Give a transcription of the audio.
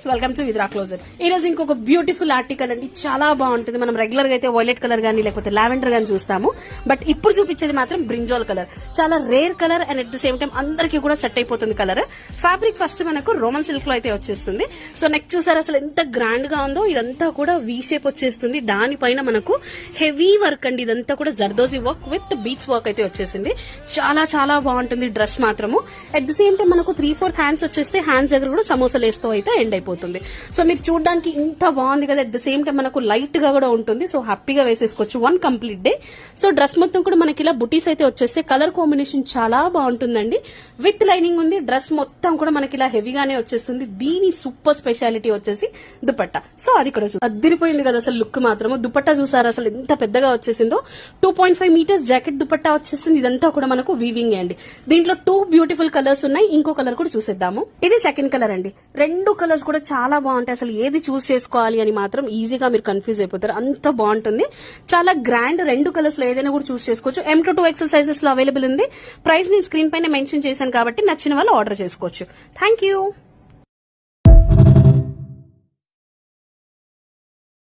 Friends, welcome to విద్రా closer. ఈ రోజు ఇంకొక బ్యూటిఫుల్ ఆర్టికల్ అండి. చాలా బాగుంటుంది. మనం రెగ్యులర్ గా అయితే వైలెట్ కలర్ గానీ లేకపోతే లావెండర్ గానీ చూస్తాము. బట్ ఇప్పుడు చూపించేది మాత్రం బ్రింజాల్ కలర్. చాలా rare colour and at the same time అందరికీ కూడా సెట్ అయిపోతుంది కలర్. ఫ్యాబ్రిక్ ఫస్ట్ మనకు రోమన్ సిల్క్ లో అయితే వచ్చేస్తుంది. సో నెక్ చూసారు అసలు ఎంత గ్రాండ్ గా ఉందో. ఇదంతా కూడా వీ షేప్ వచ్చేస్తుంది. దానిపైన మనకు హెవీ వర్క్ అండి. ఇదంతా కూడా zardozi work with beach work అయితే వచ్చేసింది. చాలా చాలా బాగుంటుంది డ్రెస్ మాత్రము. అట్ ది సేమ్ టైం మనకు 3/4 హ్యాండ్స్ వచ్చేస్తే హ్యాండ్స్ దగ్గర కూడా సమోసా లేస్తో అయితే ఎండ్ అయిపోతుంది. సో మీరు చూడడానికి ఇంత బాగుంది కదా. అట్ ద సేమ్ టైం మనకు లైట్ గా కూడా ఉంటుంది. సో హ్యాపీగా వేసేసుకోవచ్చు one complete day. So dress మొత్తం కూడా మనకి ఇలా బుటీస్ అయితే వచ్చేస్తే కలర్ కాంబినేషన్ చాలా బాగుంటుందండి. విత్ లైనింగ్ ఉంది. డ్రెస్ మొత్తం కూడా మనకి ఇలా హెవీగానే వచ్చేస్తుంది. దీని సూపర్ స్పెషాలిటీ వచ్చేసి దుపట్టా. సో అది కూడా అదిరిపోయింది కదా అసలు లుక్ మాత్రము. దుపట్టా చూసారు అసలు ఎంత పెద్దగా వచ్చేసిందో. 2.5 మీటర్స్ జాకెట్ దుపట్టా వచ్చేస్తుంది. ఇదంతా కూడా మనకు వీవింగ్ అండి. దీంట్లో 2 బ్యూటిఫుల్ కలర్స్ ఉన్నాయి. ఇంకో కలర్ కూడా చూసేద్దాము. ఇది సెకండ్ కలర్ అండి. రెండు కలర్స్ కూడా చాలా బాగుంటాయి. అసలు ఏది చూస్ చేసుకోవాలి అని మాత్రం ఈజీగా మీరు కన్ఫ్యూజ్ అయిపోతారు. అంత బాగుంటుంది. చాలా గ్రాండ్. రెండు కలర్స్ లో ఏదైనా కూడా చూస్ చేసుకోవచ్చు. M to 2XL సైజెస్ లో అవైలబుల్ ఉంది. ప్రైస్ నేను స్క్రీన్ పైన మెన్షన్ చేశాను కాబట్టి నచ్చిన వాళ్ళు ఆర్డర్ చేసుకోవచ్చు. Thank you.